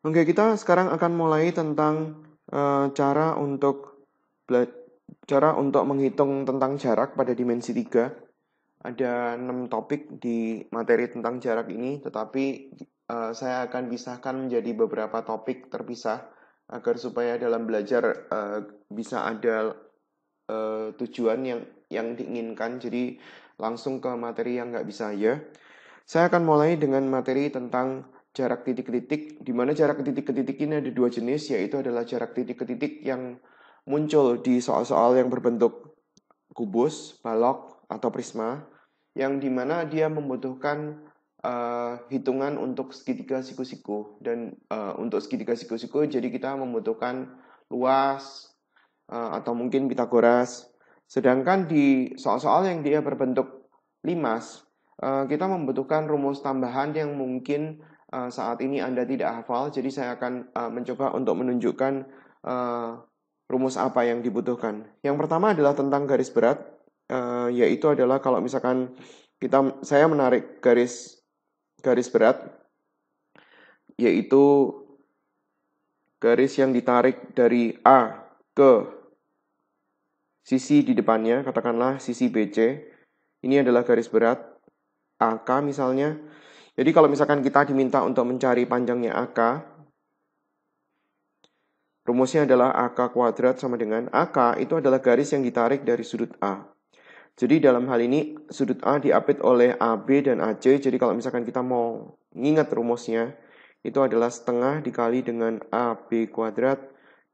Oke, kita sekarang akan mulai tentang cara untuk menghitung tentang jarak pada dimensi 3. Ada 6 topik di materi tentang jarak ini, tetapi saya akan pisahkan menjadi beberapa topik terpisah agar supaya dalam belajar bisa ada tujuan yang diinginkan. Jadi langsung ke materi yang nggak bisa ya. Saya akan mulai dengan materi tentang jarak titik ke titik, di mana jarak titik ke titik ini ada dua jenis, yaitu adalah jarak titik ke titik yang muncul di soal-soal yang berbentuk kubus, balok, atau prisma, yang dimana dia membutuhkan hitungan untuk segitiga siku-siku. Dan untuk segitiga siku-siku, jadi kita membutuhkan luas, atau mungkin Pitagoras. Sedangkan di soal-soal yang dia berbentuk limas, kita membutuhkan rumus tambahan yang mungkin saat ini Anda tidak hafal. Jadi saya akan mencoba untuk menunjukkan rumus apa yang dibutuhkan. Yang pertama adalah tentang garis berat, yaitu adalah kalau misalkan saya menarik garis berat, yaitu garis yang ditarik dari A ke sisi di depannya, katakanlah sisi BC. Ini adalah garis berat AK misalnya. Jadi kalau misalkan kita diminta untuk mencari panjangnya AK, rumusnya adalah AK kuadrat sama dengan AK itu adalah garis yang ditarik dari sudut A. Jadi dalam hal ini sudut A diapit oleh AB dan AC. Jadi kalau misalkan kita mau mengingat rumusnya, itu adalah setengah dikali dengan AB kuadrat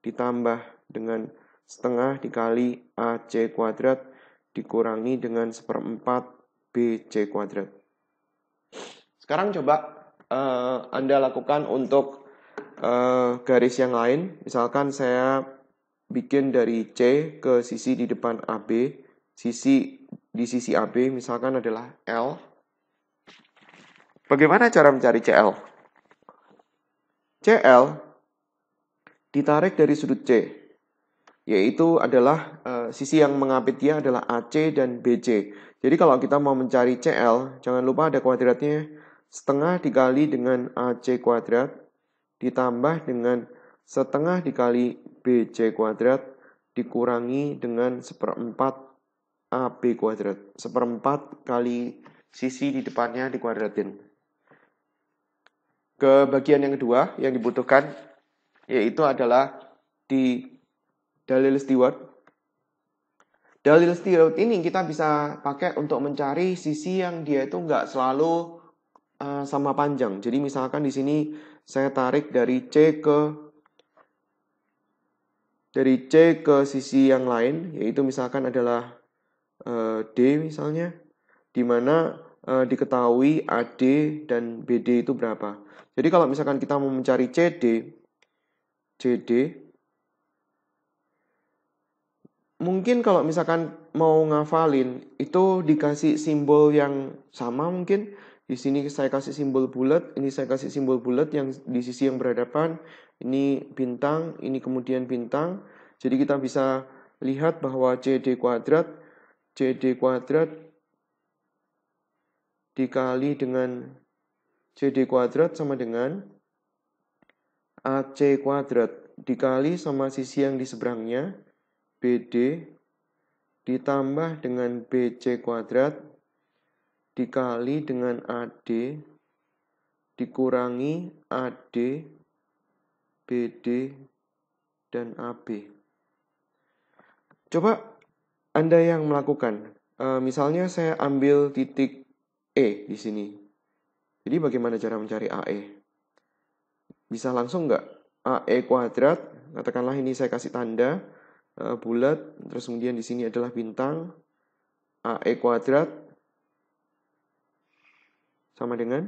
ditambah dengan setengah dikali AC kuadrat dikurangi dengan seperempat BC kuadrat. Sekarang coba Anda lakukan untuk garis yang lain. Misalkan saya bikin dari C ke sisi di depan AB. Di sisi AB misalkan adalah L. Bagaimana cara mencari CL? CL ditarik dari sudut C, yaitu adalah sisi yang mengapit dia adalah AC dan BC. Jadi kalau kita mau mencari CL, jangan lupa ada kuadratnya, setengah dikali dengan AC kuadrat ditambah dengan setengah dikali BC kuadrat dikurangi dengan seperempat AB kuadrat. Seperempat kali sisi di depannya dikuadratin. Ke bagian yang kedua yang dibutuhkan yaitu adalah di dalil Stewart. Dalil Stewart ini kita bisa pakai untuk mencari sisi yang dia itu nggak selalu sama panjang. Jadi misalkan di sini saya tarik dari C ke sisi yang lain, yaitu misalkan adalah D misalnya, di mana diketahui AD dan BD itu berapa. Jadi kalau misalkan kita mau mencari CD, mungkin kalau misalkan mau ngafalin, itu dikasih simbol yang sama mungkin. Di sini saya kasih simbol bulat, ini saya kasih simbol bulat yang di sisi yang berhadapan. Ini bintang, ini kemudian bintang. Jadi kita bisa lihat bahwa CD kuadrat dikali dengan CD kuadrat sama dengan AC kuadrat dikali sama sisi yang di seberangnya, BD, ditambah dengan BC kuadrat, dikali dengan AD, dikurangi AD, BD, dan AB. Coba Anda yang melakukan. Misalnya saya ambil titik E di sini. Jadi bagaimana cara mencari AE? Bisa langsung nggak? AE kuadrat, katakanlah ini saya kasih tanda bulat, terus kemudian di sini adalah bintang, AE kuadrat sama dengan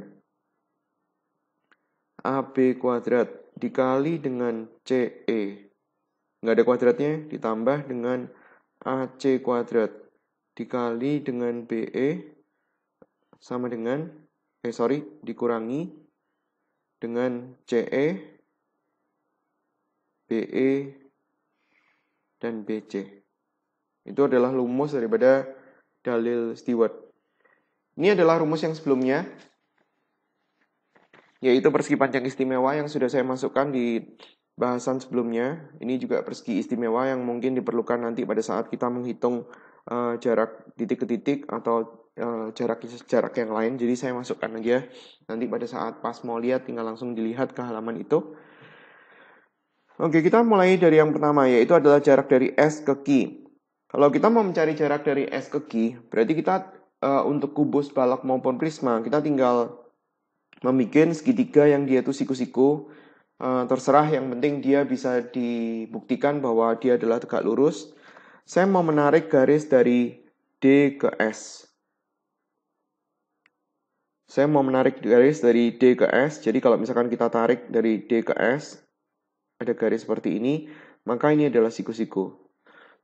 AB kuadrat dikali dengan CE. Nggak ada kuadratnya, ditambah dengan AC kuadrat dikali dengan BE sama dengan, dikurangi dengan CE, BE, dan BC. Itu adalah rumus daripada dalil Stewart. Ini adalah rumus yang sebelumnya. yaitu persegi panjang istimewa yang sudah saya masukkan di bahasan sebelumnya. Ini juga persegi istimewa yang mungkin diperlukan nanti pada saat kita menghitung jarak titik ke titik atau jarak yang lain. Jadi saya masukkan aja nanti pada saat pas mau lihat tinggal langsung dilihat ke halaman itu. Oke, kita mulai dari yang pertama, yaitu adalah jarak dari S ke Q. Kalau kita mau mencari jarak dari S ke Q, berarti kita untuk kubus, balok maupun prisma, kita tinggal membuat segitiga yang dia itu siku-siku. Terserah, yang penting dia bisa dibuktikan bahwa dia adalah tegak lurus. Saya mau menarik garis dari D ke S. Saya mau menarik garis dari D ke S. Jadi kalau misalkan kita tarik dari D ke S, ada garis seperti ini, maka ini adalah siku-siku.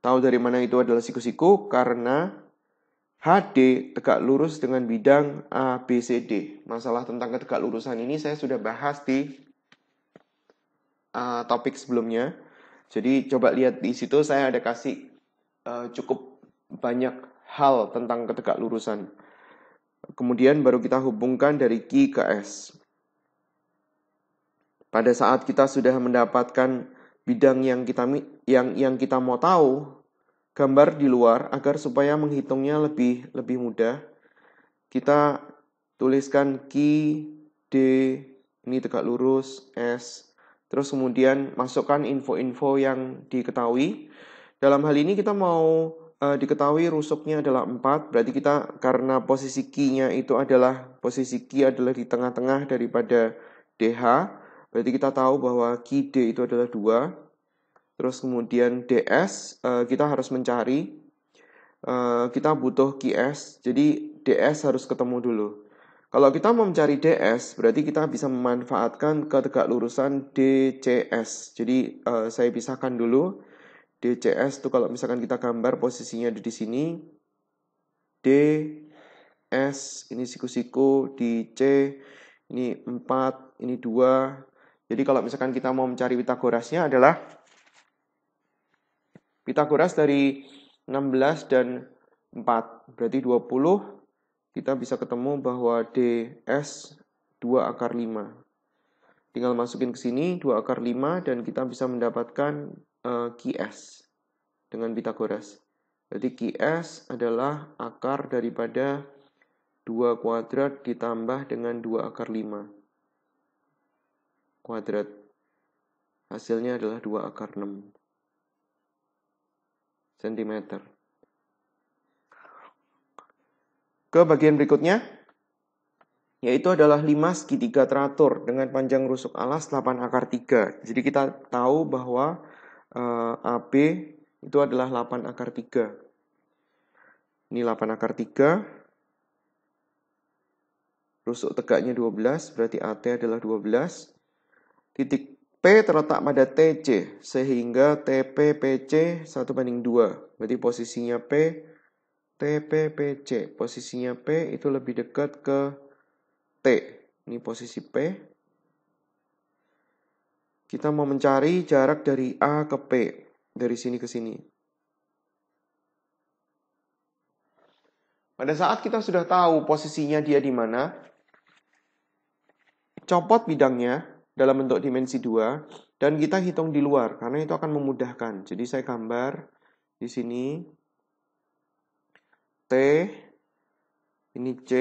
Tahu dari mana itu adalah siku-siku? Karena HD tegak lurus dengan bidang ABCD. Masalah tentang ketegak lurusan ini saya sudah bahas di topik sebelumnya. Jadi coba lihat di situ, saya ada kasih cukup banyak hal tentang ketegak lurusan. Kemudian baru kita hubungkan dari Q ke S. Pada saat kita sudah mendapatkan bidang yang kita mau tahu, gambar di luar agar supaya menghitungnya lebih mudah. Kita tuliskan Q, D, ini tegak lurus, S. Terus kemudian masukkan info-info yang diketahui. Dalam hal ini kita mau diketahui rusuknya adalah 4. Berarti kita, karena posisi Q-nya itu adalah, posisi Q adalah di tengah-tengah daripada DH. Berarti kita tahu bahwa QD itu adalah 2. Terus kemudian DS, kita harus mencari. Kita butuh QS, jadi DS harus ketemu dulu. Kalau kita mau mencari DS, berarti kita bisa memanfaatkan ketegak lurusan DCS. Jadi saya pisahkan dulu. DCS itu kalau misalkan kita gambar posisinya ada di sini. DS, ini siku-siku, di C, ini 4, ini 2. Jadi kalau misalkan kita mau mencari Pitagorasnya adalah Pitagoras dari 16 dan 4, berarti 20. Kita bisa ketemu bahwa DS 2 akar 5. Tinggal masukin ke sini 2 akar 5 dan kita bisa mendapatkan QS dengan Pitagoras. Berarti QS adalah akar daripada 2 kuadrat ditambah dengan 2 akar 5 kuadrat. Hasilnya adalah 2 akar 6 cm. Ke bagian berikutnya, yaitu adalah 5 segitiga teratur dengan panjang rusuk alas 8 akar 3. Jadi kita tahu bahwa AB itu adalah 8 akar 3. Ini 8 akar 3. Rusuk tegaknya 12, berarti AT adalah 12. Titik P terletak pada TC, sehingga TP PC 1/2. Berarti posisinya P, TP PC. Posisinya P itu lebih dekat ke T. Ini posisi P. Kita mau mencari jarak dari A ke P, dari sini ke sini. Pada saat kita sudah tahu posisinya dia di mana, copot bidangnya dalam bentuk dimensi 2, dan kita hitung di luar, karena itu akan memudahkan. Jadi saya gambar di sini, T, ini C,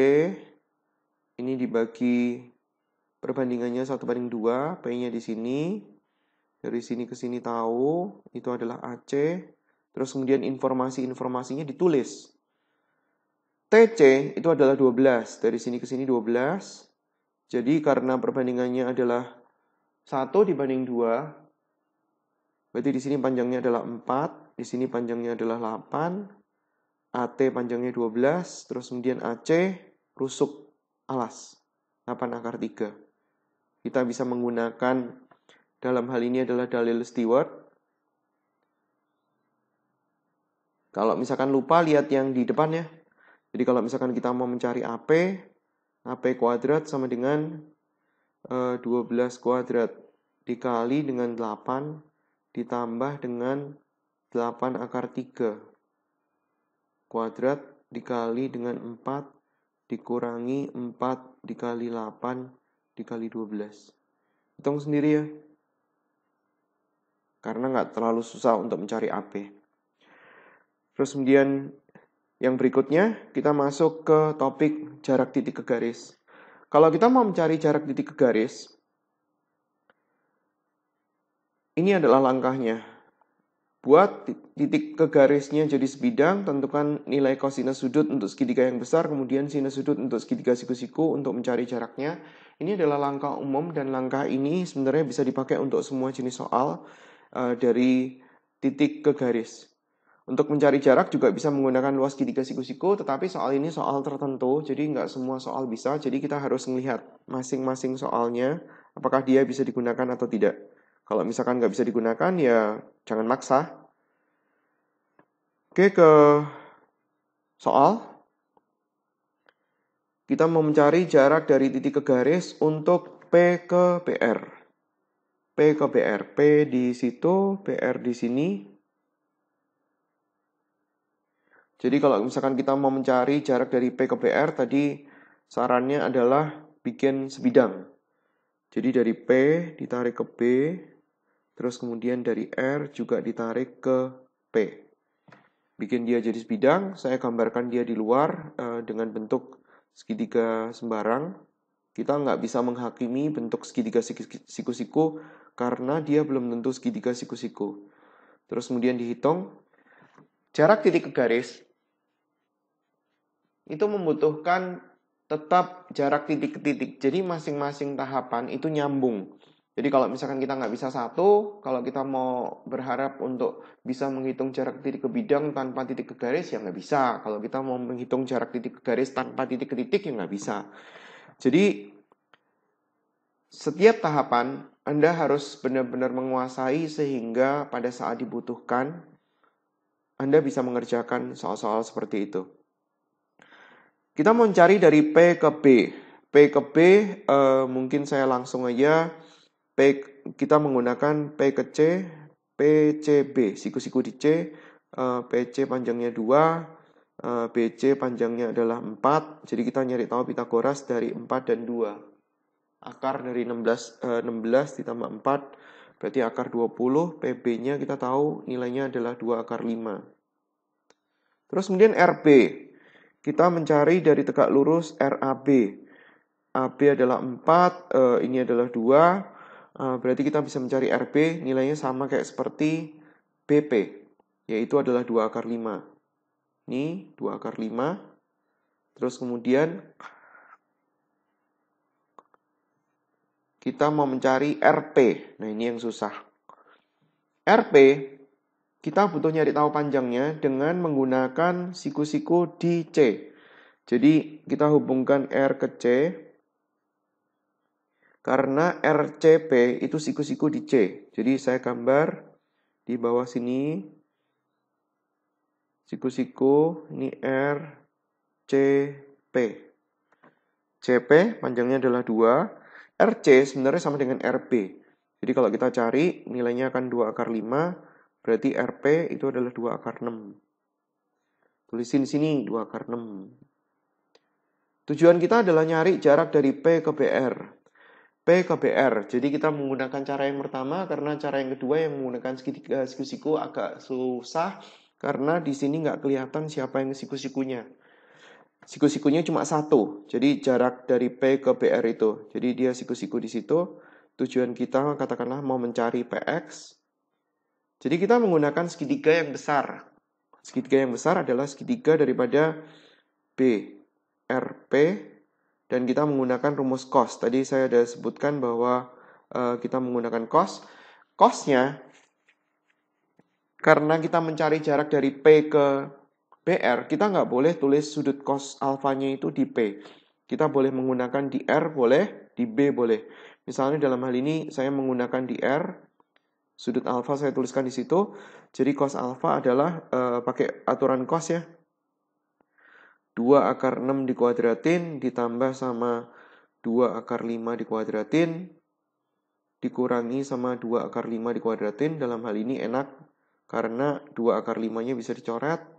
ini dibagi perbandingannya 1/2, P-nya di sini, dari sini ke sini tahu, itu adalah AC, terus kemudian informasinya ditulis. TC itu adalah 12, dari sini ke sini 12, jadi karena perbandingannya adalah 1/2, berarti di sini panjangnya adalah 4, di sini panjangnya adalah 8, AT panjangnya 12, terus kemudian AC rusuk alas 8 akar 3. Kita bisa menggunakan, dalam hal ini adalah dalil Stewart. Kalau misalkan lupa, lihat yang di depannya. Jadi kalau misalkan kita mau mencari AP kuadrat sama dengan 12 kuadrat dikali dengan 8 ditambah dengan 8 akar 3 kuadrat dikali dengan 4 dikurangi 4 dikali 8 dikali 12. Hitung sendiri ya. Karena nggak terlalu susah untuk mencari AB. Terus kemudian yang berikutnya kita masuk ke topik jarak titik ke garis. Kalau kita mau mencari jarak titik ke garis, ini adalah langkahnya. Buat titik ke garisnya jadi sebidang, tentukan nilai kosinus sudut untuk segitiga yang besar, kemudian sinus sudut untuk segitiga siku-siku untuk mencari jaraknya. Ini adalah langkah umum dan langkah ini sebenarnya bisa dipakai untuk semua jenis soal dari titik ke garis. Untuk mencari jarak juga bisa menggunakan luas segitiga siku-siku, tetapi soal ini soal tertentu, jadi nggak semua soal bisa, jadi kita harus melihat masing-masing soalnya, apakah dia bisa digunakan atau tidak. Kalau misalkan nggak bisa digunakan, ya jangan maksa. Oke, ke soal. Kita mau mencari jarak dari titik ke garis untuk P ke BR. P ke BR. P di situ, BR di sini. Jadi kalau misalkan kita mau mencari jarak dari P ke BR, tadi sarannya adalah bikin sebidang. Jadi dari P ditarik ke B, terus kemudian dari R juga ditarik ke P. Bikin dia jadi sebidang, saya gambarkan dia di luar dengan bentuk segitiga sembarang. Kita nggak bisa menghakimi bentuk segitiga siku-siku karena dia belum tentu segitiga siku-siku. Terus kemudian dihitung jarak titik ke garis itu membutuhkan tetap jarak titik ke titik. Jadi masing-masing tahapan itu nyambung. Jadi kalau misalkan kita nggak bisa satu, kalau kita mau berharap untuk bisa menghitung jarak titik ke bidang tanpa titik ke garis, ya nggak bisa. Kalau kita mau menghitung jarak titik ke garis tanpa titik ke titik, ya nggak bisa. Jadi setiap tahapan Anda harus benar-benar menguasai sehingga pada saat dibutuhkan, Anda bisa mengerjakan soal-soal seperti itu. Kita mau mencari dari P ke B. P ke B, mungkin saya langsung aja. Kita menggunakan P ke C, PCB. Siku-siku di C, PC panjangnya 2, BC panjangnya adalah 4. Jadi kita nyari tahu Pitagoras dari 4 dan 2. Akar dari 16 ditambah 4, berarti akar 20. PB-nya kita tahu nilainya adalah 2 akar 5. Terus kemudian RB. Kita mencari dari tegak lurus RAB. AB adalah 4, ini adalah 2. Berarti kita bisa mencari RB, nilainya sama kayak seperti BP, yaitu adalah 2 akar 5. Ini 2 akar 5. Terus kemudian kita mau mencari RP. Nah, ini yang susah. RP, kita butuh nyari tahu panjangnya dengan menggunakan siku-siku di C. Jadi, kita hubungkan R ke C. Karena RCP itu siku-siku di C. Jadi, saya gambar di bawah sini. Siku-siku, ini RCP. CP panjangnya adalah 2. RC sebenarnya sama dengan RB. Jadi kalau kita cari nilainya akan 2 akar 5, berarti RP itu adalah 2 akar 6. Tulisin di sini 2 akar 6. Tujuan kita adalah nyari jarak dari P ke BR. P ke BR. Jadi kita menggunakan cara yang pertama karena cara yang kedua yang menggunakan segitiga siku-siku agak susah karena di sini nggak kelihatan siapa yang siku-sikunya. Siku-sikunya cuma satu, jadi jarak dari P ke BR itu. Jadi dia siku-siku di situ. Tujuan kita katakanlah mau mencari PX. Jadi kita menggunakan segitiga yang besar. Segitiga yang besar adalah segitiga daripada B, RP, dan kita menggunakan rumus cos. Tadi saya sudah sebutkan bahwa kita menggunakan cos. Cosnya, karena kita mencari jarak dari P ke BR, kita nggak boleh tulis sudut cos alfanya itu di P. Kita boleh menggunakan di R, boleh, di B boleh. Misalnya dalam hal ini saya menggunakan di R, sudut alfa saya tuliskan di situ. Jadi cos alfa adalah pakai aturan cos ya. 2 akar 6 dikuadratin ditambah sama 2 akar 5 dikuadratin dikurangi sama 2 akar 5 dikuadratin. Dalam hal ini enak karena 2 akar 5-nya bisa dicoret.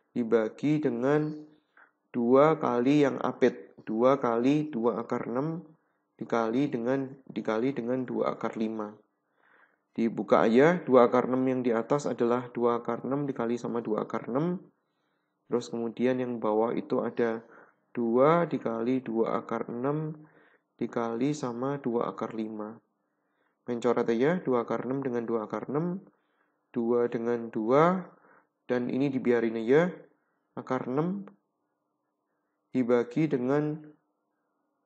Dibagi dengan 2 kali yang apit. 2 kali 2 akar 6 dikali dengan 2 akar 5. Dibuka aja, 2 akar 6 yang di atas adalah 2 akar 6 dikali sama 2 akar 6. Terus kemudian yang bawah itu ada 2 dikali 2 akar 6 dikali sama 2 akar 5. Mencoret aja, 2 akar 6 dengan 2 akar 6, 2 dengan 2, dan ini dibiarin aja, akar 6 dibagi dengan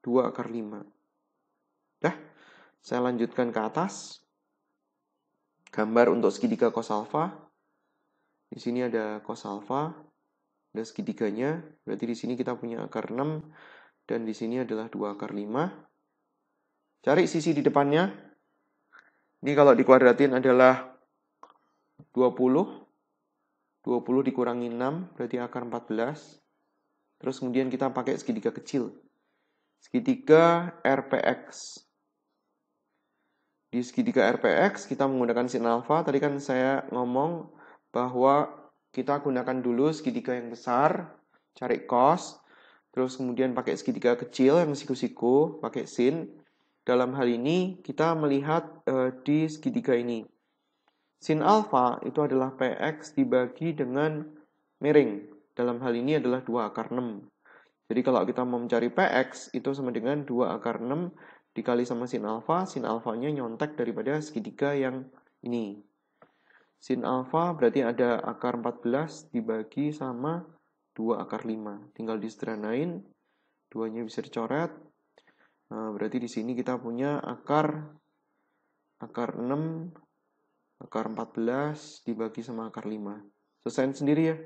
2 akar 5. Dah, saya lanjutkan ke atas. Gambar untuk segitiga cos alfa. Di sini ada cos alfa, ada segitiganya. Berarti di sini kita punya akar 6 dan di sini adalah 2 akar 5. Cari sisi di depannya. Ini kalau dikuadratin adalah 20. 20 dikurangi 6 berarti akar 14. Terus kemudian kita pakai segitiga kecil. Segitiga RPX. Di segitiga RPX kita menggunakan sin alfa. Tadi kan saya ngomong bahwa kita gunakan dulu segitiga yang besar, cari cos, terus kemudian pakai segitiga kecil yang siku-siku, pakai sin. Dalam hal ini kita melihat di segitiga ini. Sin alfa itu adalah PX dibagi dengan miring. Dalam hal ini adalah 2 akar 6. Jadi kalau kita mau mencari PX itu sama dengan 2 akar 6 dikali sama sin alfanya nyontek daripada segitiga yang ini. Sin alfa berarti ada akar 14 dibagi sama 2 akar 5. Tinggal disederhanain, 2-nya bisa dicoret. Nah, berarti di sini kita punya akar 6, akar 14 dibagi sama akar 5. Selesain sendiri ya.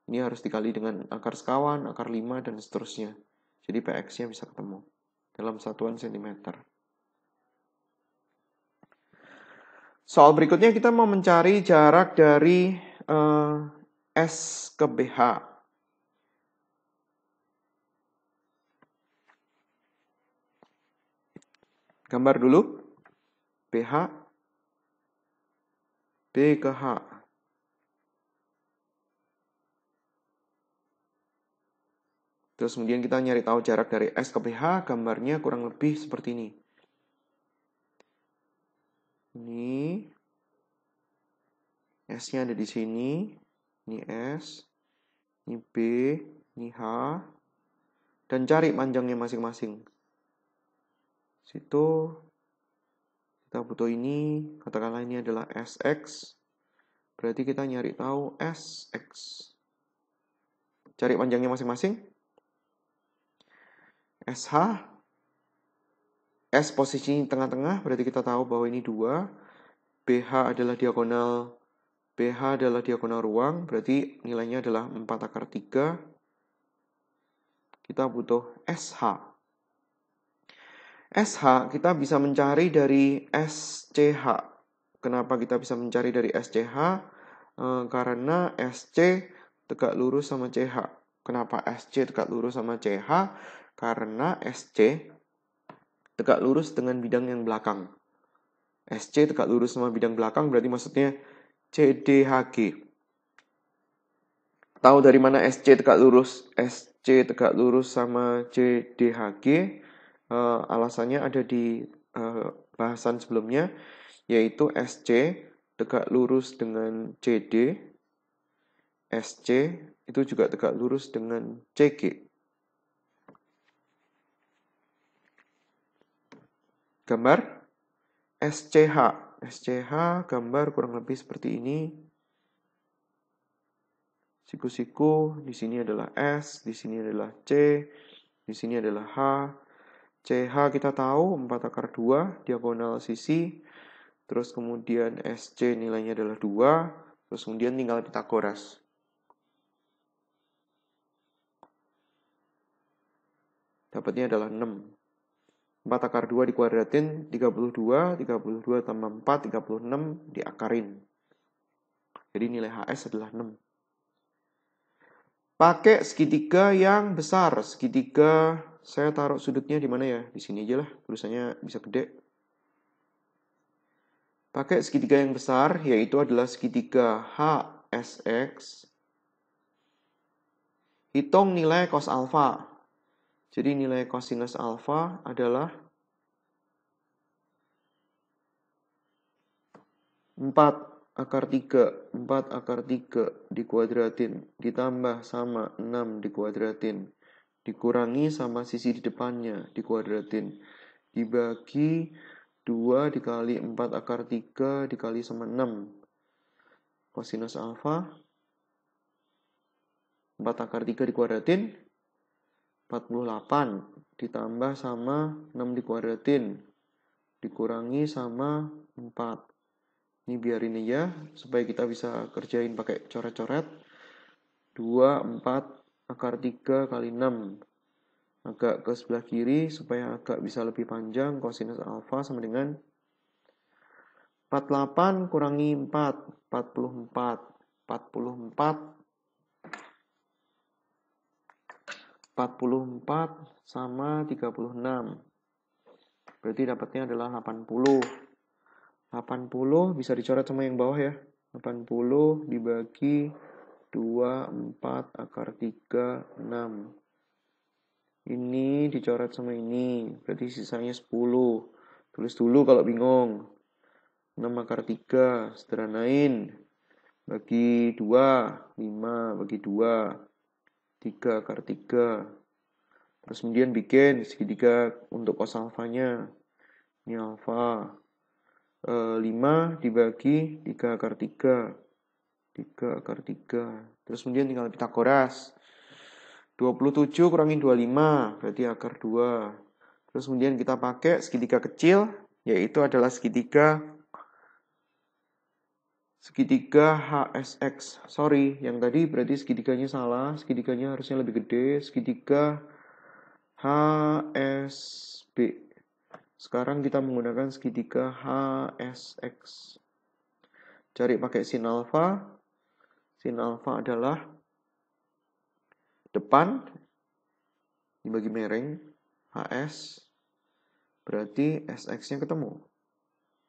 Ini harus dikali dengan akar sekawan, akar 5, dan seterusnya. Jadi PX-nya bisa ketemu dalam satuan sentimeter. Soal berikutnya kita mau mencari jarak dari S ke BH. Gambar dulu. BH, B ke H. Terus kemudian kita nyari tahu jarak dari S ke BH, gambarnya kurang lebih seperti ini. Ini S-nya ada di sini. Ini S, ini B, ini H. Dan cari panjangnya masing-masing. Situ kita butuh ini, katakanlah ini adalah SX. Berarti kita nyari tahu SX. Cari panjangnya masing-masing. SH, S posisi tengah-tengah, berarti kita tahu bahwa ini 2. BH adalah diagonal ruang, berarti nilainya adalah 4 akar 3. Kita butuh SH. SH kita bisa mencari dari SCH. Kenapa kita bisa mencari dari SCH? Karena SC tegak lurus sama CH. Kenapa SC tegak lurus sama CH? Karena SC tegak lurus dengan bidang yang belakang. SC tegak lurus sama bidang belakang berarti maksudnya CDHG. Tahu dari mana SC tegak lurus? SC tegak lurus sama CDHG. Alasannya ada di bahasan sebelumnya, yaitu SC tegak lurus dengan CD. SC itu juga tegak lurus dengan CG. Gambar SCH. SCH gambar kurang lebih seperti ini. Siku-siku, di sini adalah S, di sini adalah C, di sini adalah H. CH kita tahu 4 akar 2, diagonal sisi. Terus kemudian SC nilainya adalah 2. Terus kemudian tinggal Pitagoras. Dapatnya adalah 6. 4 akar 2 dikuadratin, 32. 32 tambah 4, 36 diakarin. Jadi nilai HS adalah 6. Pakai segitiga yang besar. Segitiga, saya taruh sudutnya di mana ya? Di sini aja lah, tulisannya bisa gede. Pakai segitiga yang besar, yaitu adalah segitiga HSX. Hitung nilai cos alfa. Jadi nilai cosinus alfa adalah 4 akar 3 dikuadratin, ditambah sama 6 dikuadratin, dikurangi sama sisi di depannya, dikuadratin, dibagi 2 dikali 4 akar 3 dikali sama 6. Kosinus alfa 4 akar 3 dikuadratin 48 ditambah sama 6 dikuadratin dikurangi sama 4. Ini biarin aja supaya kita bisa kerjain pakai coret-coret. 2, 4 akar 3 kali 6. Agak ke sebelah kiri supaya agak bisa lebih panjang. Kosinus alfa sama dengan 48 kurangi 4. 44. 44 sama 36. Berarti dapatnya adalah 80. 80 bisa dicoret sama yang bawah ya. 80 dibagi 2, 4 akar 3, 6. Ini dicoret sama ini. Berarti sisanya 10. Tulis dulu kalau bingung. 6 akar 3. Sederhanain. Bagi 2. 5 bagi 2. 3 akar 3. Terus kemudian bikin segitiga untuk cos alfanya. Ini alfa. 5 dibagi 3 akar 3. 3 akar 3. Terus kemudian tinggal Pitagoras. 27 kurangi 25 berarti akar 2. Terus kemudian kita pakai segitiga kecil, yaitu adalah segitiga HSX. Sorry, yang tadi berarti segitiganya salah. Segitiganya harusnya lebih gede. Segitiga HSB. Sekarang kita menggunakan segitiga HSX. Cari pakai sin alfa. Sin alfa adalah depan dibagi miring HS. Berarti SX-nya ketemu.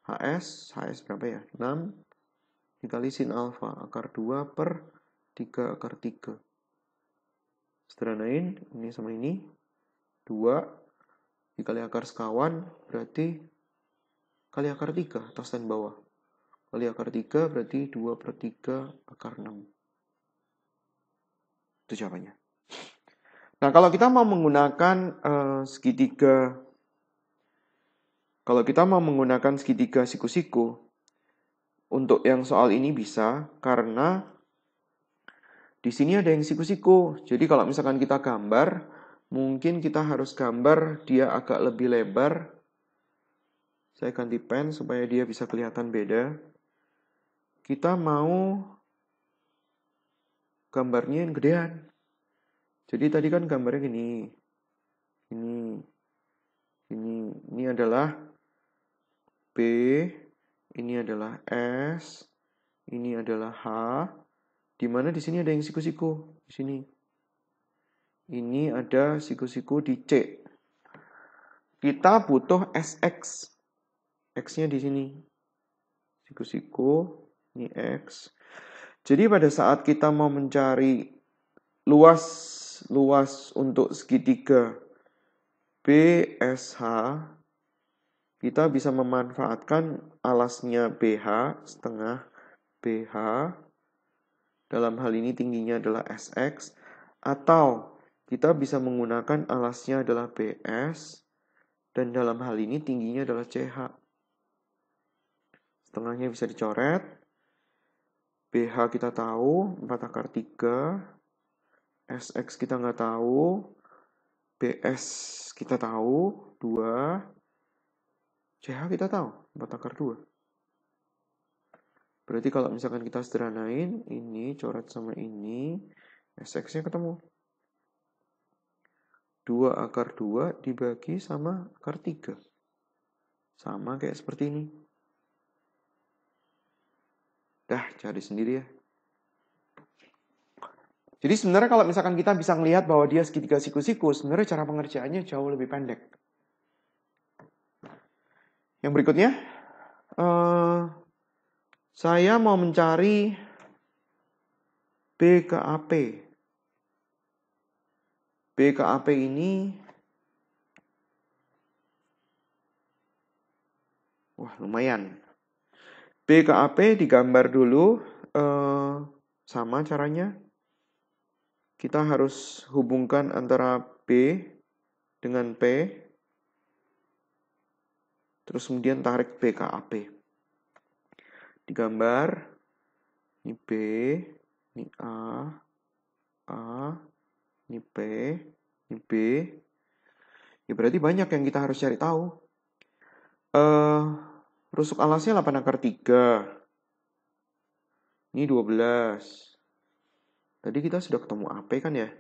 HS berapa ya? 6 dikali sin alfa akar 2 per 3 akar 3. Sederhanain ini sama ini. 2 dikali akar sekawan berarti kali akar 3 atas dan bawah. Kali akar 3 berarti 2 per 3 akar 6. Itu jawabannya. Nah, kalau kita mau menggunakan segitiga siku-siku, untuk yang soal ini bisa, karena di sini ada yang siku-siku. Jadi kalau misalkan kita gambar, mungkin kita harus gambar dia agak lebih lebar. Saya ganti pen supaya dia bisa kelihatan beda. Kita mau gambarnya yang gedean. Jadi tadi kan gambarnya gini. Ini adalah B, ini adalah S, ini adalah H. Di mana di sini ada yang siku-siku di sini. Ini ada siku-siku di C. Kita butuh SX. X-nya di sini. Siku-siku, ini X. Jadi pada saat kita mau mencari luas untuk segitiga BSH, kita bisa memanfaatkan alasnya BH, setengah BH. Dalam hal ini tingginya adalah SX. Atau kita bisa menggunakan alasnya adalah BS. Dan dalam hal ini tingginya adalah CH. Setengahnya bisa dicoret. BH kita tahu, 4 akar 3. SX kita nggak tahu. BS kita tahu, 2. CH kita tahu, 4 akar 2. Berarti kalau misalkan kita sederhanain, ini coret sama ini, SX-nya ketemu. 2 akar 2 dibagi sama akar 3. Sama kayak seperti ini. Dah, cari sendiri ya. Jadi sebenarnya kalau misalkan kita bisa melihat bahwa dia segitiga siku-siku, sebenarnya cara pengerjaannya jauh lebih pendek. Yang berikutnya, saya mau mencari BKAP. BKAP ini, wah lumayan. B ke AP digambar dulu. Sama caranya. Kita harus hubungkan antara B dengan P. Terus kemudian tarik B ke AP. Digambar. Ini B, ini A, ini P, ini B. Ya berarti banyak yang kita harus cari tahu. Rusuk alasnya 8 akar 3. Ini 12. Tadi kita sudah ketemu AP kan ya?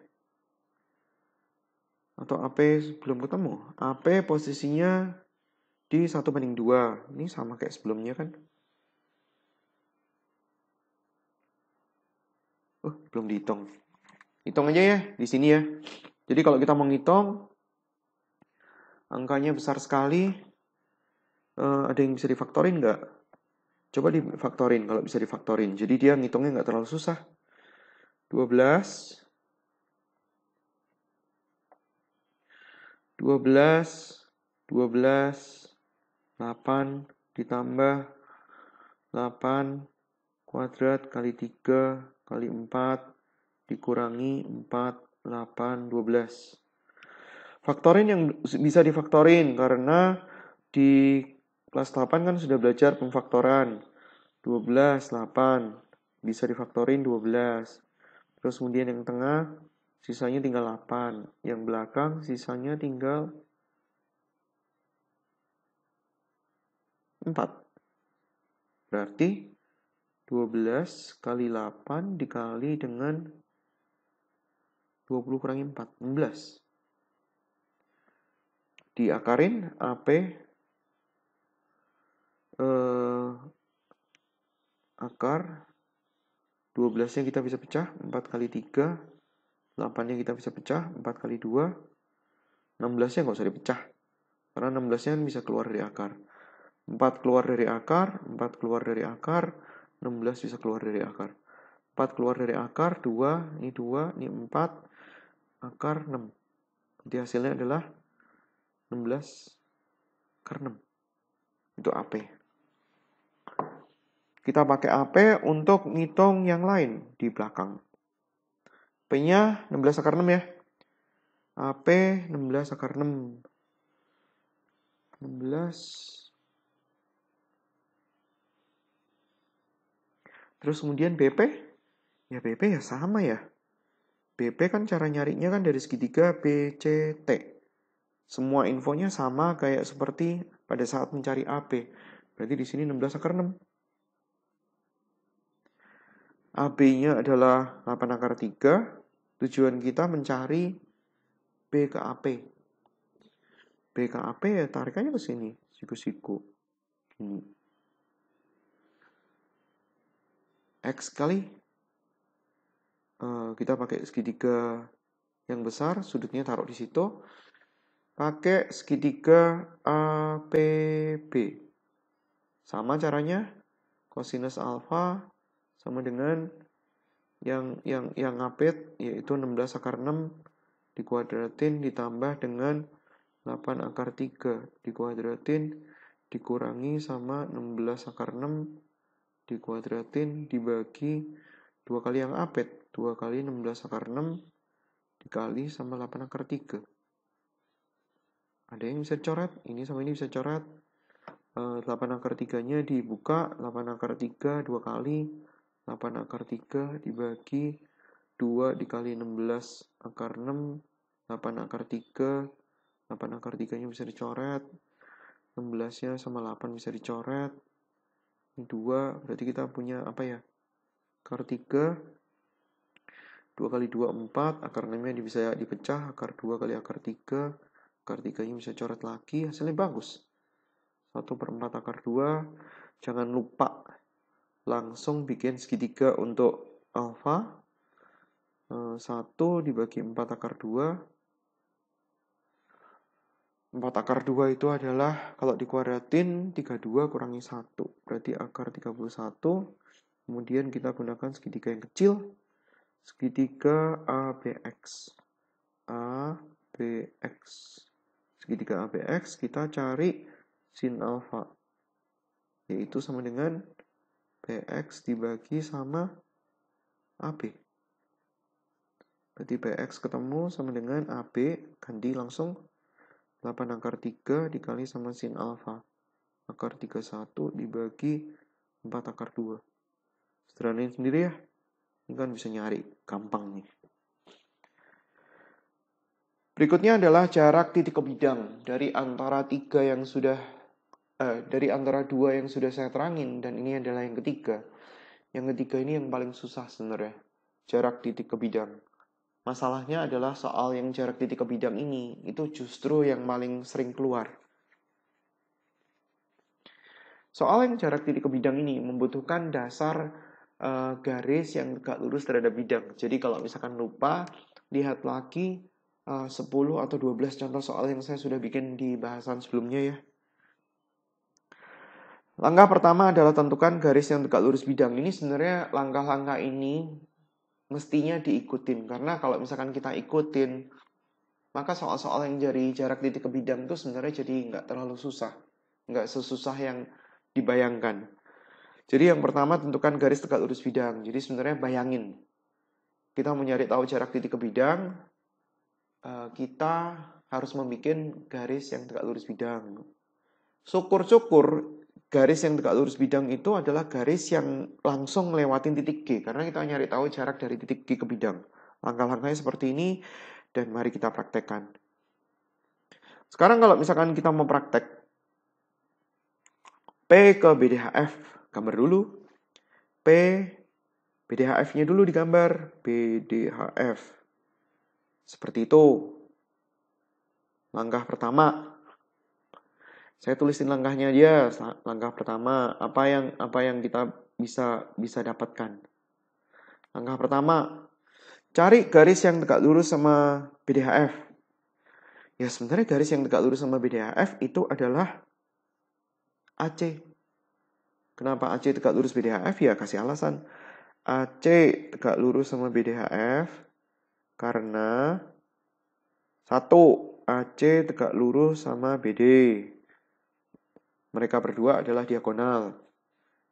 Atau AP belum ketemu? AP posisinya di 1/2. Ini sama kayak sebelumnya kan? Belum dihitung. Hitung aja ya di sini ya. Jadi kalau kita mau ngitung, angkanya besar sekali. Ada yang bisa difaktorin nggak? Coba difaktorin kalau bisa difaktorin. Jadi dia ngitungnya nggak terlalu susah. 12, 8 ditambah 8 kuadrat kali 3 kali 4 dikurangi 4, 8, 12. Faktorin yang bisa difaktorin karena di kelas 8 kan sudah belajar pemfaktoran. 12, 8. Bisa difaktorin 12. Terus kemudian yang tengah sisanya tinggal 8. Yang belakang sisanya tinggal 4. Berarti 12 kali 8 dikali dengan 20 kurangi 4. 16. Diakarin AP akar 12-nya kita bisa pecah 4 kali 3, 8-nya kita bisa pecah 4 kali 2, 16-nya nggak usah dipecah karena 16-nya bisa keluar dari akar. 4 keluar dari akar, 4 keluar dari akar, 16 bisa keluar dari akar. 4 keluar dari akar, 2, ini 4, akar 6. Jadi hasilnya adalah 16 akar 6. Itu AP. Kita pakai AP untuk ngitung yang lain di belakang. P-nya 16 akar 6 ya. AP 16 akar 6. 16. Terus kemudian BP. Ya BP ya sama ya. BP kan cara nyarinya kan dari segitiga BCT. Semua infonya sama kayak seperti pada saat mencari AP. Berarti di sini 16 akar 6. AB-nya adalah 8 akar 3. Tujuan kita mencari B ke AP. B ke AP ya tarikannya ke sini. Siku-siku. Ini. X kali. Kita pakai segitiga yang besar. Sudutnya taruh di situ. Pakai segitiga APB. Sama caranya. Kosinus alfa sama dengan yang ngapit yaitu 16 akar 6 dikuadratin ditambah dengan 8 akar 3 dikuadratin dikurangi sama 16 akar 6 dikuadratin dibagi 2 kali yang apit 2 kali 16 akar 6 dikali sama 8 akar 3. Ada yang bisa coret? Ini sama ini bisa coret. 8 akar 3-nya dibuka, 8 akar 3 2 kali, 8 akar 3 dibagi 2 dikali 16 akar 6, 8 akar 3, 8 akar 3-nya bisa dicoret, 16-nya sama 8 bisa dicoret, 2, berarti kita punya apa ya? Akar 3, 2 kali 2, 4, akar 6-nya bisa dipecah, akar 2 kali akar 3, akar 3-nya bisa coret lagi, hasilnya bagus. 1/4 akar 2, jangan lupa langsung bikin segitiga untuk alfa. 1 dibagi 4 akar 2. 4 akar 2 itu adalah kalau dikuadratin 32 kurangi 1. Berarti akar 31. Kemudian kita gunakan segitiga yang kecil. Segitiga ABX. ABX. Segitiga ABX kita cari sin alfa. Yaitu sama dengan PX dibagi sama AB. Berarti PX ketemu sama dengan AB, ganti langsung 8 akar 3 dikali sama sin alfa. Akar 31 dibagi 4 akar 2. Sederhanain sendiri ya. Ini kan bisa nyari, gampang nih. Berikutnya adalah jarak titik ke bidang dari antara antara dua yang sudah saya terangin, dan ini adalah yang ketiga. Yang ketiga ini yang paling susah sebenarnya, jarak titik ke bidang. Masalahnya adalah soal yang jarak titik ke bidang ini, itu justru yang paling sering keluar. Soal yang jarak titik ke bidang ini membutuhkan dasar garis yang tegak lurus terhadap bidang. Jadi kalau misalkan lupa, lihat lagi 10 atau 12 contoh soal yang saya sudah bikin di bahasan sebelumnya ya. Langkah pertama adalah tentukan garis yang tegak lurus bidang. Ini sebenarnya langkah-langkah ini mestinya diikutin. Karena kalau misalkan kita ikutin, maka soal-soal yang dari jarak titik ke bidang itu sebenarnya jadi nggak terlalu susah. Nggak sesusah yang dibayangkan. Jadi yang pertama tentukan garis tegak lurus bidang. Jadi sebenarnya bayangin, kita mau nyari tahu jarak titik ke bidang, kita harus membuat garis yang tegak lurus bidang. Syukur-syukur garis yang tegak lurus bidang itu adalah garis yang langsung ngelewatin titik G, karena kita nyari tahu jarak dari titik G ke bidang. Langkah-langkahnya seperti ini, dan mari kita praktekkan. Sekarang kalau misalkan kita mau praktek P ke BDHF, gambar dulu. P, BDHF-nya dulu digambar, BDHF. Seperti itu. Langkah pertama. Saya tulisin langkahnya aja. Langkah pertama, apa yang kita bisa dapatkan. Langkah pertama, cari garis yang tegak lurus sama BDHF. Ya sebenarnya garis yang tegak lurus sama BDHF itu adalah AC. Kenapa AC tegak lurus BDHF? Ya kasih alasan. AC tegak lurus sama BDHF karena 1. AC tegak lurus sama BD. Mereka berdua adalah diagonal.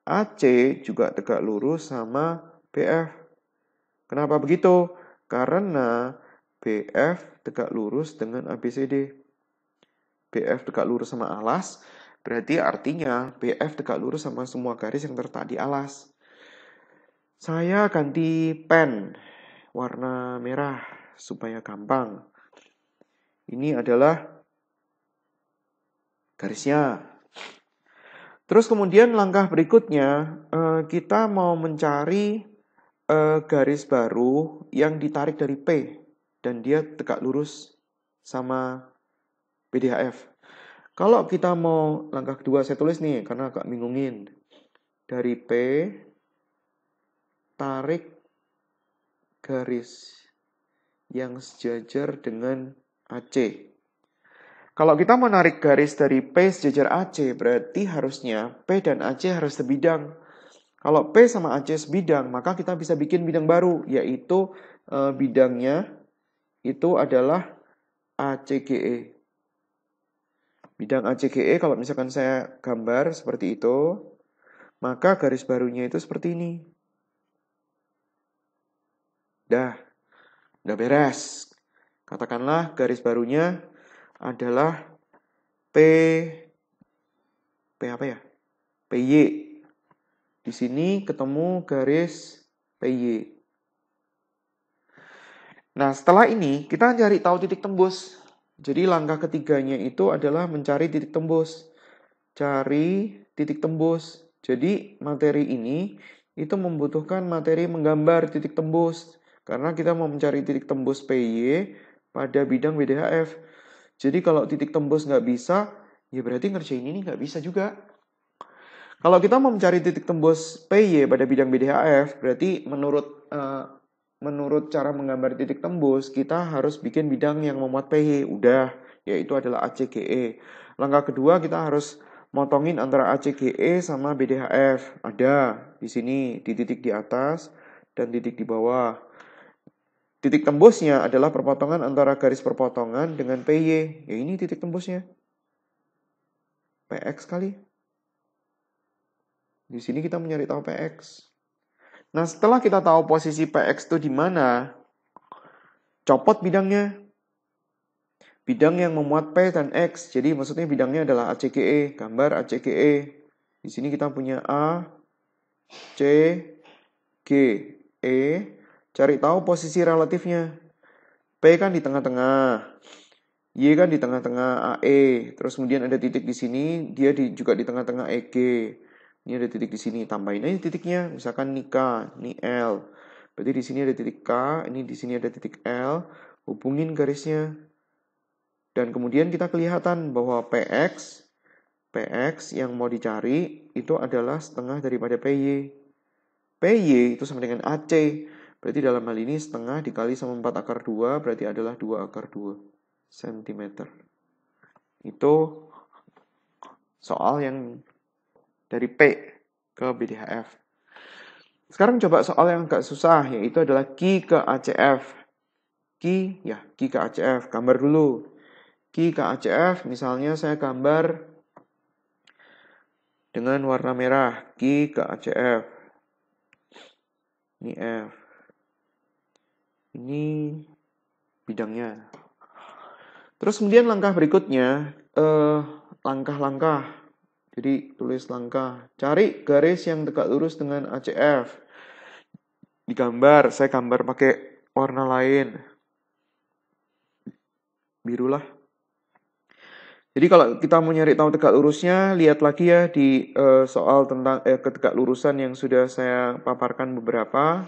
AC juga tegak lurus sama BF. Kenapa begitu? Karena BF tegak lurus dengan ABCD. BF tegak lurus sama alas, berarti artinya BF tegak lurus sama semua garis yang terletak di alas. Saya ganti pen warna merah supaya gampang. Ini adalah garisnya. Terus kemudian langkah berikutnya, kita mau mencari garis baru yang ditarik dari P dan dia tegak lurus sama BDHF. Kalau kita mau langkah kedua, saya tulis nih karena agak bingungin. Dari P, tarik garis yang sejajar dengan AC. Kalau kita mau narik garis dari P sejajar AC, berarti harusnya P dan AC harus sebidang. Kalau P sama AC sebidang, maka kita bisa bikin bidang baru, yaitu bidangnya itu adalah ACGE. Bidang ACGE kalau misalkan saya gambar seperti itu, maka garis barunya itu seperti ini. Udah beres. Katakanlah garis barunya adalah apa ya? PY. Di sini ketemu garis PY. Nah, setelah ini kita cari tahu titik tembus. Jadi langkah ketiganya itu adalah mencari titik tembus. Cari titik tembus. Jadi materi ini itu membutuhkan materi menggambar titik tembus. Karena kita mau mencari titik tembus PY pada bidang BDHF. Jadi kalau titik tembus nggak bisa, ya berarti ngerjain ini nggak bisa juga. Kalau kita mau mencari titik tembus PY pada bidang BDHF, berarti menurut cara menggambar titik tembus, kita harus bikin bidang yang memuat PY. Udah, yaitu adalah ACGE. Langkah kedua, kita harus motongin antara ACGE sama BDHF. Ada di sini, di titik di atas dan titik di bawah. Titik tembusnya adalah perpotongan antara garis perpotongan dengan PY. Ya ini titik tembusnya. PX kali. Di sini kita mencari tahu PX. Nah, setelah kita tahu posisi PX itu di mana, copot bidangnya. Bidang yang memuat P dan X. Jadi maksudnya bidangnya adalah ACGE, gambar ACGE. Di sini kita punya A, C, G, E. Cari tahu posisi relatifnya. P kan di tengah-tengah. Y kan di tengah-tengah AE. Terus kemudian ada titik di sini, dia juga di tengah-tengah EG. Ini ada titik di sini, tambahin aja titiknya. Misalkan ini K, ini L. Berarti di sini ada titik K, ini di sini ada titik L. Hubungin garisnya. Dan kemudian kita kelihatan bahwa PX yang mau dicari itu adalah setengah daripada PY. PY itu sama dengan AC. Berarti dalam hal ini setengah dikali sama 4 akar 2 berarti adalah 2 akar 2 cm. Itu soal yang dari P ke BDHF. Sekarang coba soal yang agak susah, yaitu adalah Q ke ACF. Q ke ACF. Gambar dulu. Q ke ACF, misalnya saya gambar dengan warna merah. Q ke ACF. Ini F. Ini bidangnya. Terus kemudian langkah berikutnya, langkah-langkah. Jadi tulis langkah. Cari garis yang tegak lurus dengan ACF. Digambar, saya gambar pakai warna lain. Birulah. Jadi kalau kita mau nyari tahu tegak lurusnya, lihat lagi ya di soal tentang ketegak lurusan yang sudah saya paparkan beberapa.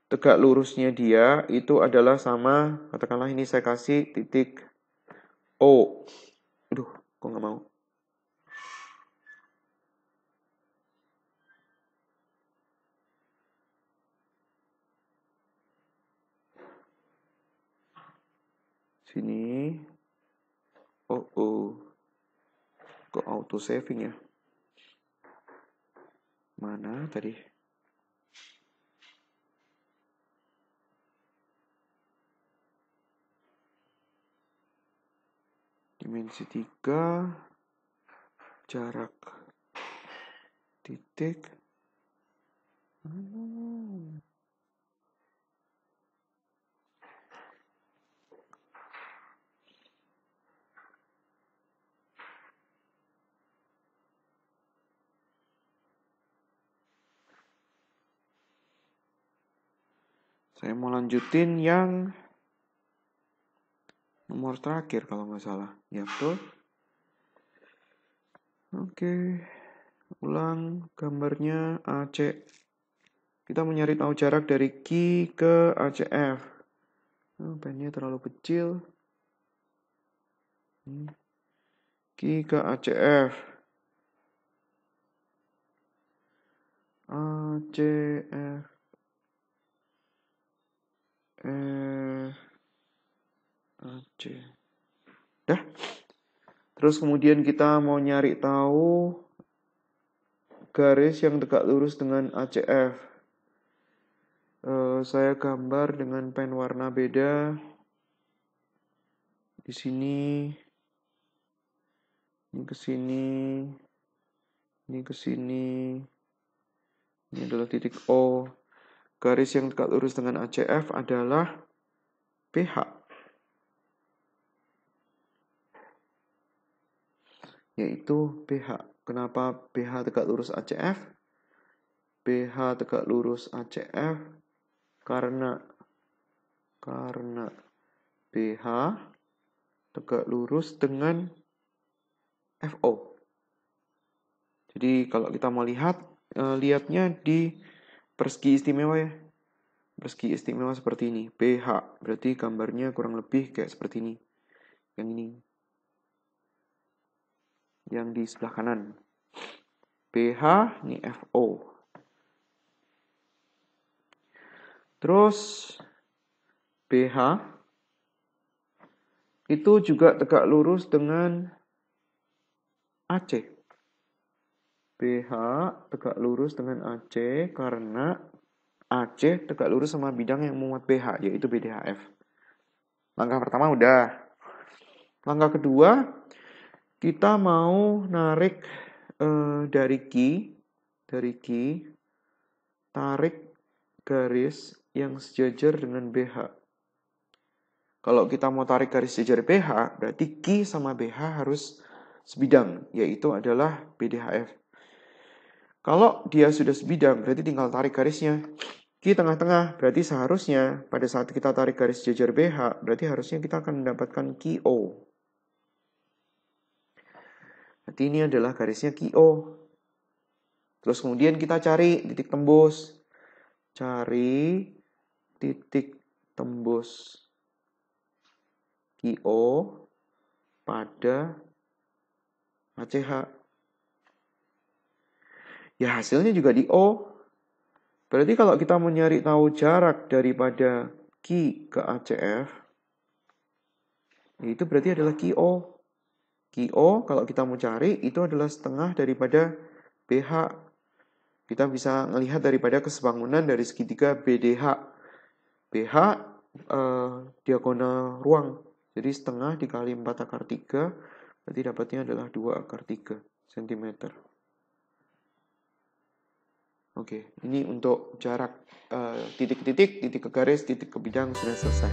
Tegak lurusnya dia itu adalah sama, katakanlah ini saya kasih titik O. Aduh, kok nggak mau? Sini. Oh. Kok auto saving ya? Mana tadi? Dimensi 3. Jarak. Titik. Saya mau lanjutin yang nomor terakhir kalau nggak salah. Ya betul. Oke. Ulang gambarnya AC. Kita mencari tahu jarak dari Q ke ACF. Pennya terlalu kecil. Q ke ACF. ACF. AC. Dah. Terus kemudian kita mau nyari tahu garis yang tegak lurus dengan ACF. Saya gambar dengan pen warna beda. Di sini, ini ke sini, ini ke sini. Ini adalah titik O. Garis yang tegak lurus dengan ACF adalah BH. Yaitu BH. Kenapa BH tegak lurus ACF? BH tegak lurus ACF karena BH tegak lurus dengan FO. Jadi kalau kita mau lihatnya di persegi istimewa ya. Persegi istimewa seperti ini. BH berarti gambarnya kurang lebih kayak seperti ini. Yang ini. Yang di sebelah kanan. BH ini FO. Terus BH itu juga tegak lurus dengan AC. BH tegak lurus dengan AC karena AC tegak lurus sama bidang yang memuat BH, yaitu BDHF. Langkah pertama udah. Langkah kedua, kita mau narik dari Q dari Q, tarik garis yang sejajar dengan BH. Kalau kita mau tarik garis sejajar BH, berarti Q sama BH harus sebidang, yaitu adalah BDHF. Kalau dia sudah sebidang, berarti tinggal tarik garisnya. Q tengah-tengah, berarti seharusnya pada saat kita tarik garis sejajar BH, berarti harusnya kita akan mendapatkan QO. Berarti ini adalah garisnya QO. Terus kemudian kita cari titik tembus. Cari titik tembus QO pada ACH. Ya hasilnya juga di O. Berarti kalau kita mau nyari tahu jarak daripada Q ke ACF, itu berarti adalah QO. QO kalau kita mau cari itu adalah setengah daripada BH. Kita bisa melihat daripada kesebangunan dari segitiga BDH. BH diagonal ruang. Jadi setengah dikali 4 akar 3, berarti dapatnya adalah 2 akar 3 cm. Oke, ini untuk jarak titik-titik, titik ke garis, titik ke bidang sudah selesai.